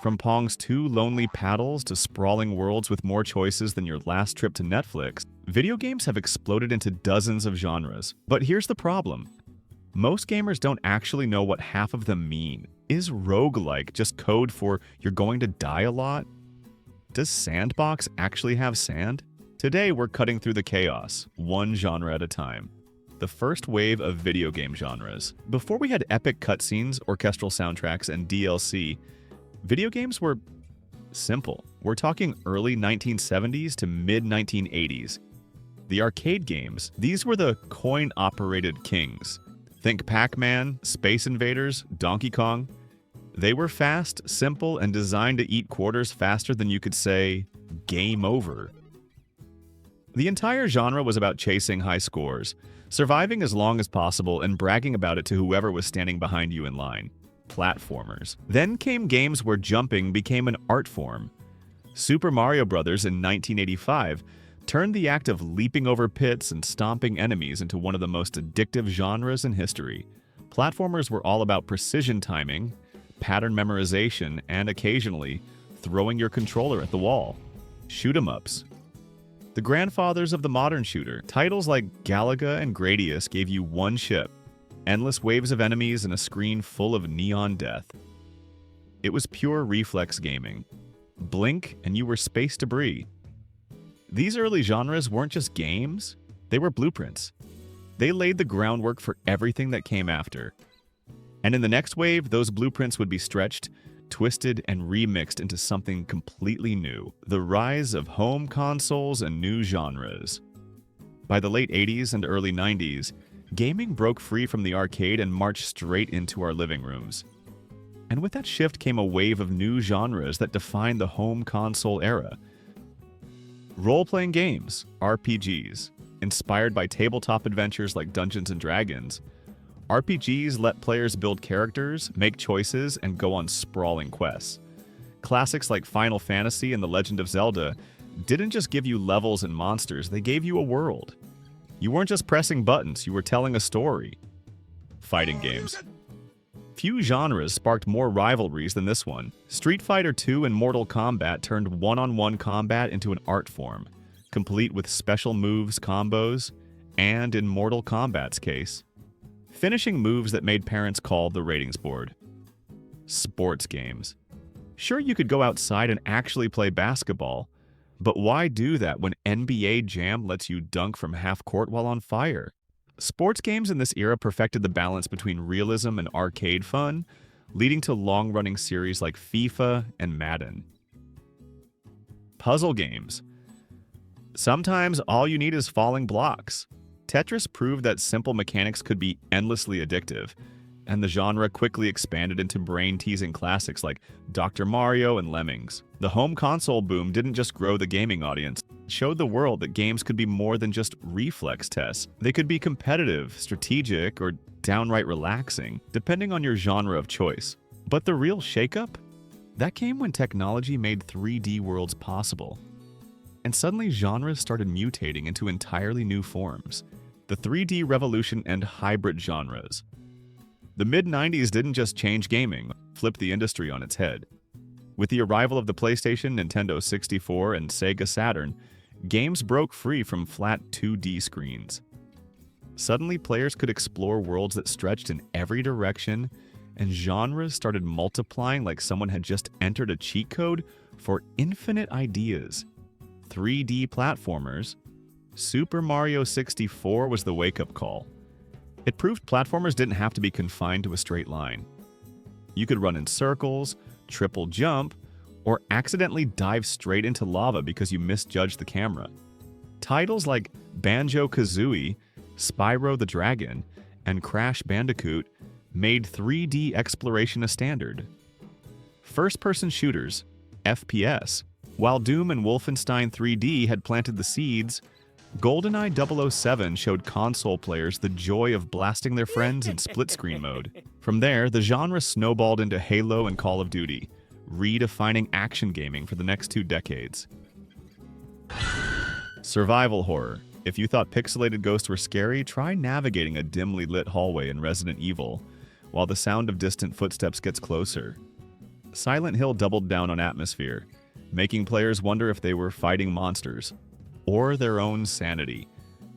From Pong's two lonely paddles to sprawling worlds with more choices than your last trip to Netflix, video games have exploded into dozens of genres. But here's the problem. Most gamers don't actually know what half of them mean. Is roguelike just code for you're going to die a lot? Does sandbox actually have sand? Today we're cutting through the chaos, one genre at a time. The first wave of video game genres. Before we had epic cutscenes, orchestral soundtracks, and DLC, video games were simple. We're talking early 1970s to mid-1980s. The arcade games, these were the coin-operated kings. Think Pac-Man, Space Invaders, Donkey Kong. They were fast, simple, and designed to eat quarters faster than you could say, game over. The entire genre was about chasing high scores, surviving as long as possible, and bragging about it to whoever was standing behind you in line. Platformers. Then came games where jumping became an art form. Super Mario Bros. In 1985 turned the act of leaping over pits and stomping enemies into one of the most addictive genres in history. Platformers were all about precision timing, pattern memorization, and occasionally throwing your controller at the wall. Shoot-'em-ups. The grandfathers of the modern shooter, titles like Galaga and Gradius gave you one ship, endless waves of enemies, and a screen full of neon death. It was pure reflex gaming. Blink and you were space debris. These early genres weren't just games, they were blueprints. They laid the groundwork for everything that came after. And in the next wave, those blueprints would be stretched, twisted, and remixed into something completely new. The rise of home consoles and new genres. By the late 80s and early 90s, gaming broke free from the arcade and marched straight into our living rooms. And with that shift came a wave of new genres that defined the home console era. Role-playing games, RPGs, inspired by tabletop adventures like Dungeons & Dragons. RPGs let players build characters, make choices, and go on sprawling quests. Classics like Final Fantasy and The Legend of Zelda didn't just give you levels and monsters, they gave you a world. You weren't just pressing buttons, you were telling a story. Fighting games. Few genres sparked more rivalries than this one. Street Fighter II and Mortal Kombat turned one-on-one combat into an art form, complete with special moves, combos, and, in Mortal Kombat's case, finishing moves that made parents call the ratings board. Sports games. Sure, you could go outside and actually play basketball, but why do that when NBA Jam lets you dunk from half court while on fire? Sports games in this era perfected the balance between realism and arcade fun, leading to long-running series like FIFA and Madden. Puzzle games. Sometimes all you need is falling blocks. Tetris proved that simple mechanics could be endlessly addictive, and the genre quickly expanded into brain-teasing classics like Dr. Mario and Lemmings. The home console boom didn't just grow the gaming audience, it showed the world that games could be more than just reflex tests. They could be competitive, strategic, or downright relaxing, depending on your genre of choice. But the real shakeup? That came when technology made 3D worlds possible. And suddenly genres started mutating into entirely new forms. The 3D revolution and hybrid genres. The mid-90s didn't just change gaming, flipped the industry on its head. With the arrival of the PlayStation, Nintendo 64, and Sega Saturn, games broke free from flat 2D screens. Suddenly, players could explore worlds that stretched in every direction, and genres started multiplying like someone had just entered a cheat code for infinite ideas. 3D platformers. Super Mario 64 was the wake-up call. It proved platformers didn't have to be confined to a straight line. You could run in circles, triple jump, or accidentally dive straight into lava because you misjudged the camera. Titles like Banjo Kazooie, Spyro the Dragon, and Crash Bandicoot made 3D exploration a standard. First-person shooters, FPS. While Doom and Wolfenstein 3D had planted the seeds, GoldenEye 007 showed console players the joy of blasting their friends in split-screen mode. From there, the genre snowballed into Halo and Call of Duty, redefining action gaming for the next 2 decades. Survival horror. If you thought pixelated ghosts were scary, try navigating a dimly lit hallway in Resident Evil, while the sound of distant footsteps gets closer. Silent Hill doubled down on atmosphere, making players wonder if they were fighting monsters or their own sanity.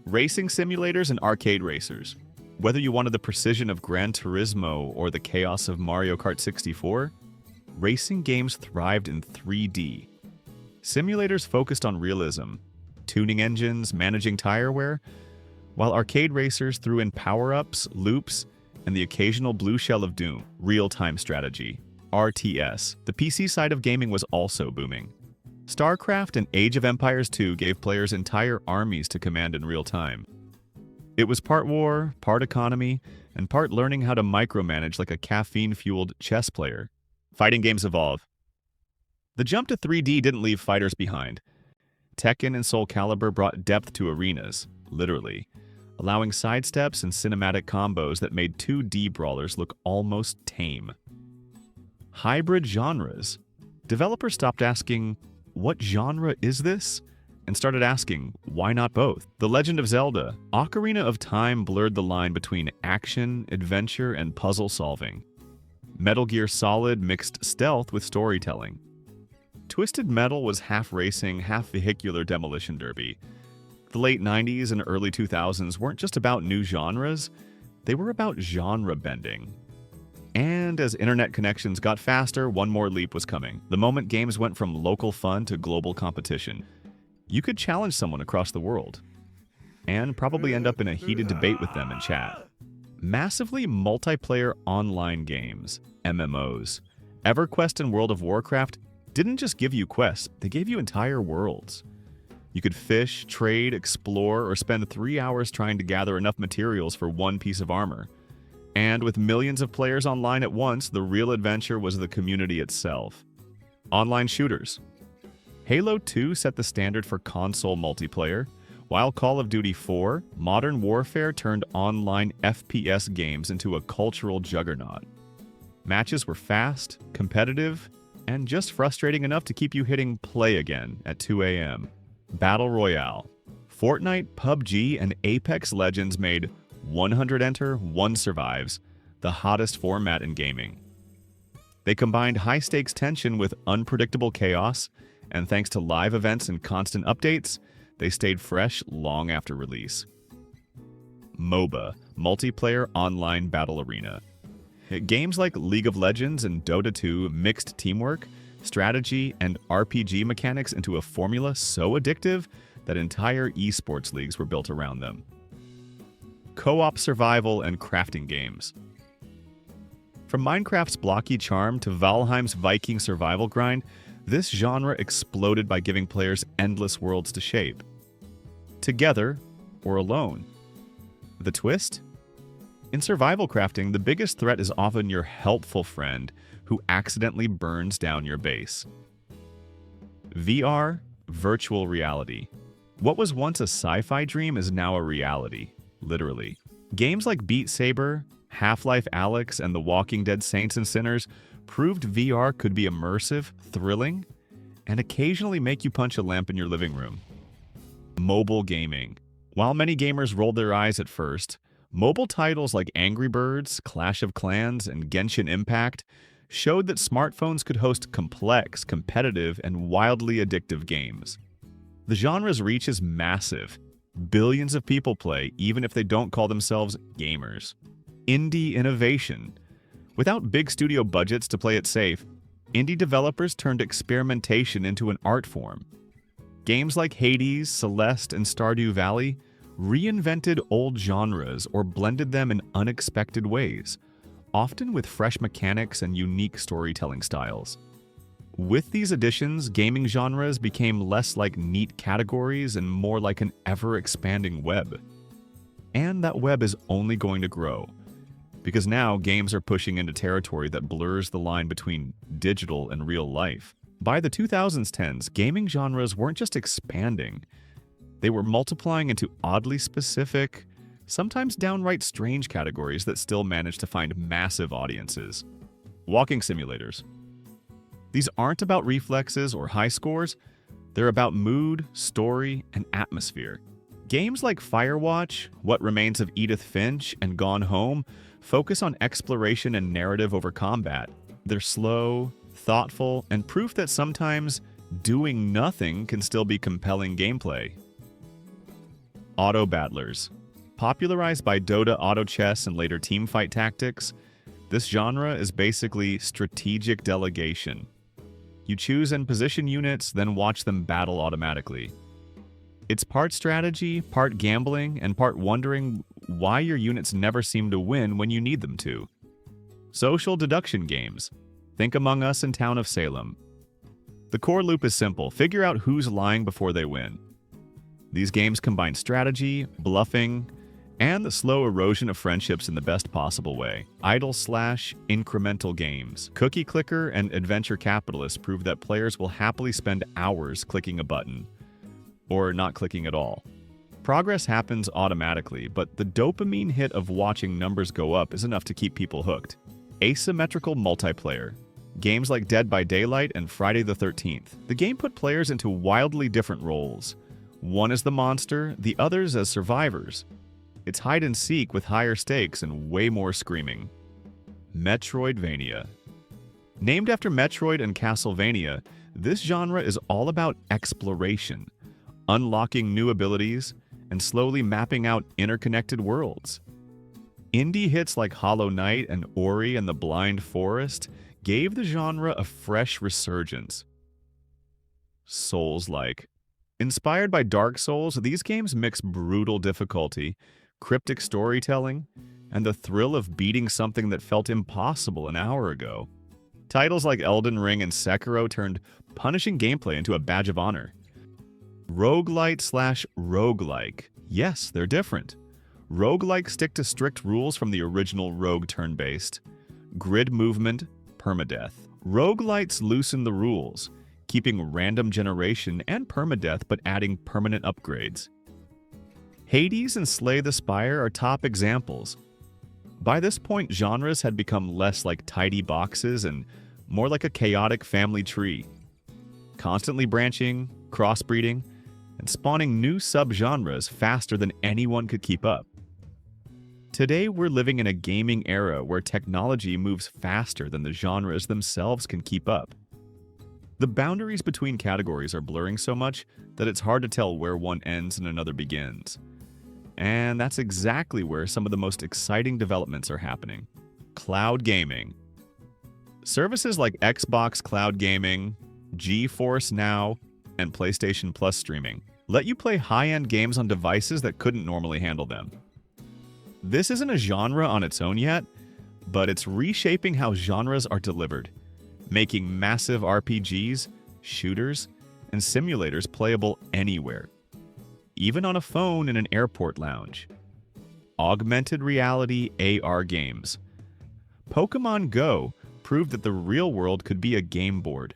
Racing simulators and arcade racers. Whether you wanted the precision of Gran Turismo or the chaos of Mario Kart 64, racing games thrived in 3D. Simulators focused on realism, tuning engines, managing tire wear, while arcade racers threw in power-ups, loops, and the occasional blue shell of doom, real-time strategy, RTS. The PC side of gaming was also booming. Starcraft and Age of Empires 2 gave players entire armies to command in real time. It was part war, part economy, and part learning how to micromanage like a caffeine-fueled chess player. Fighting games evolve. The jump to 3D didn't leave fighters behind. Tekken and Soul Calibur brought depth to arenas, literally, allowing sidesteps and cinematic combos that made 2D brawlers look almost tame. Hybrid genres. Developers stopped asking, "What genre is this?" and started asking, "Why not both?" The Legend of Zelda, Ocarina of Time blurred the line between action, adventure, and puzzle solving. Metal Gear Solid mixed stealth with storytelling. Twisted Metal was half racing, half vehicular demolition derby. The late 90s and early 2000s weren't just about new genres, they were about genre bending. And as internet connections got faster, one more leap was coming. The moment games went from local fun to global competition. You could challenge someone across the world, and probably end up in a heated debate with them in chat. Massively multiplayer online games, MMOs. Everquest and World of Warcraft didn't just give you quests, they gave you entire worlds. You could fish, trade, explore, or spend 3 hours trying to gather enough materials for one piece of armor. And with millions of players online at once, the real adventure was the community itself. Online shooters. Halo 2 set the standard for console multiplayer, while Call of Duty 4, Modern Warfare turned online FPS games into a cultural juggernaut. Matches were fast, competitive, and just frustrating enough to keep you hitting play again at 2 a.m. Battle Royale. Fortnite, PUBG, and Apex Legends made 100 enter, 1 survives, the hottest format in gaming. They combined high-stakes tension with unpredictable chaos, and thanks to live events and constant updates, they stayed fresh long after release. MOBA, Multiplayer Online Battle Arena. Games like League of Legends and Dota 2 mixed teamwork, strategy, and RPG mechanics into a formula so addictive that entire esports leagues were built around them. Co-op survival and crafting games. From Minecraft's blocky charm to Valheim's Viking survival grind, this genre exploded by giving players endless worlds to shape. Together or alone. The twist? In survival crafting, the biggest threat is often your helpful friend who accidentally burns down your base. VR, virtual reality. What was once a sci-fi dream is now a reality, literally. Games like Beat Saber, Half-Life Alyx, and The Walking Dead Saints and Sinners proved VR could be immersive, thrilling, and occasionally make you punch a lamp in your living room. Mobile gaming. While many gamers rolled their eyes at first, mobile titles like Angry Birds, Clash of Clans, and Genshin Impact showed that smartphones could host complex, competitive, and wildly addictive games. The genre's reach is massive. Billions of people play, even if they don't call themselves gamers. Indie innovation. Without big studio budgets to play it safe, indie developers turned experimentation into an art form. Games like Hades, Celeste, and Stardew Valley reinvented old genres or blended them in unexpected ways, often with fresh mechanics and unique storytelling styles. With these additions, gaming genres became less like neat categories and more like an ever-expanding web. And that web is only going to grow, because now games are pushing into territory that blurs the line between digital and real life. By the 2010s, gaming genres weren't just expanding, they were multiplying into oddly specific, sometimes downright strange categories that still manage to find massive audiences. Walking simulators. These aren't about reflexes or high scores, they're about mood, story, and atmosphere. Games like Firewatch, What Remains of Edith Finch, and Gone Home focus on exploration and narrative over combat. They're slow, thoughtful, and proof that sometimes doing nothing can still be compelling gameplay. Auto battlers. Popularized by Dota auto chess and later teamfight tactics, this genre is basically strategic delegation. You choose and position units, then watch them battle automatically. It's part strategy, part gambling, and part wondering why your units never seem to win when you need them to. Social deduction games. Think Among Us and Town of Salem. The core loop is simple. Figure out who's lying before they win. These games combine strategy, bluffing, and the slow erosion of friendships in the best possible way. Idle/incremental games. Cookie clicker and adventure capitalists prove that players will happily spend hours clicking a button, or not clicking at all. Progress happens automatically, but the dopamine hit of watching numbers go up is enough to keep people hooked. Asymmetrical multiplayer. Games like Dead by Daylight and Friday the 13th. The game put players into wildly different roles. One as the monster, the others as survivors. It's hide and seek with higher stakes and way more screaming. Metroidvania. Named after Metroid and Castlevania, this genre is all about exploration, unlocking new abilities, and slowly mapping out interconnected worlds. Indie hits like Hollow Knight and Ori and the Blind Forest gave the genre a fresh resurgence. Souls-like. Inspired by Dark Souls, these games mix brutal difficulty, cryptic storytelling, and the thrill of beating something that felt impossible an hour ago. Titles like Elden Ring and Sekiro turned punishing gameplay into a badge of honor. Roguelite/roguelike. Yes, they're different. Roguelike stick to strict rules from the original Rogue turn-based. Grid movement, permadeath. Roguelites loosen the rules, keeping random generation and permadeath but adding permanent upgrades. Hades and Slay the Spire are top examples. By this point, genres had become less like tidy boxes and more like a chaotic family tree, constantly branching, crossbreeding, and spawning new subgenres faster than anyone could keep up. Today, we're living in a gaming era where technology moves faster than the genres themselves can keep up. The boundaries between categories are blurring so much that it's hard to tell where one ends and another begins. And that's exactly where some of the most exciting developments are happening. Cloud gaming. Services like Xbox Cloud Gaming, Geforce Now, and PlayStation Plus streaming let you play high-end games on devices that couldn't normally handle them. This isn't a genre on its own yet, but it's reshaping how genres are delivered, making massive RPGs, shooters, and simulators playable anywhere, even on a phone in an airport lounge. Augmented reality AR games. Pokemon Go proved that the real world could be a game board.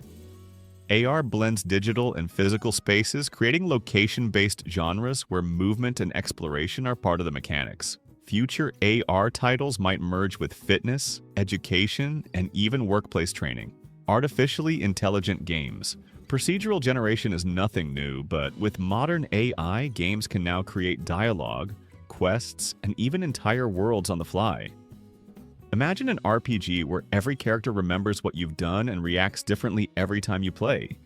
AR blends digital and physical spaces, creating location-based genres where movement and exploration are part of the mechanics. Future AR titles might merge with fitness, education, and even workplace training. Artificially intelligent games. Procedural generation is nothing new, but with modern AI, games can now create dialogue, quests, and even entire worlds on the fly. Imagine an RPG where every character remembers what you've done and reacts differently every time you play.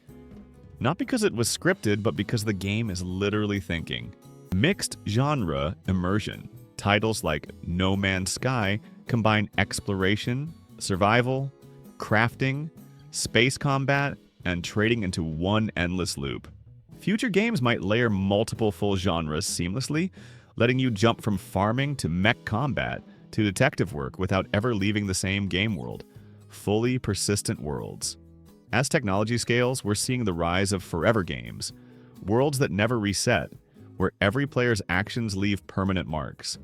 Not because it was scripted, but because the game is literally thinking. Mixed genre immersion. Titles like No Man's Sky combine exploration, survival, crafting, space combat, and trading into one endless loop. Future games might layer multiple full genres seamlessly, letting you jump from farming to mech combat to detective work without ever leaving the same game world. Fully persistent worlds. As technology scales, we're seeing the rise of forever games, worlds that never reset, where every player's actions leave permanent marks.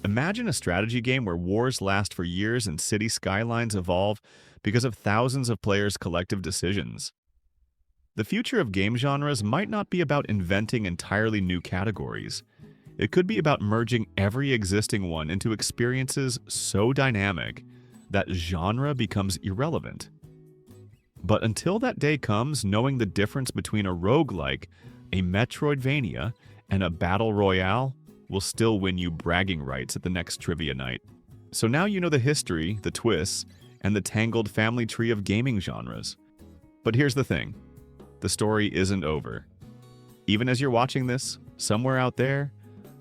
Imagine a strategy game where wars last for years and city skylines evolve because of thousands of players' collective decisions. The future of game genres might not be about inventing entirely new categories. It could be about merging every existing one into experiences so dynamic that genre becomes irrelevant. But until that day comes, knowing the difference between a roguelike, a Metroidvania, and a battle royale will still win you bragging rights at the next trivia night. So now you know the history, the twists, and the tangled family tree of gaming genres. But here's the thing. The story isn't over. Even as you're watching this, somewhere out there,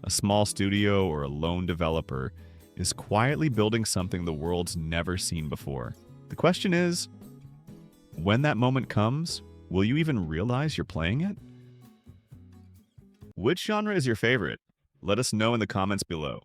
a small studio or a lone developer is quietly building something the world's never seen before. The question is, when that moment comes, will you even realize you're playing it? Which genre is your favorite? Let us know in the comments below.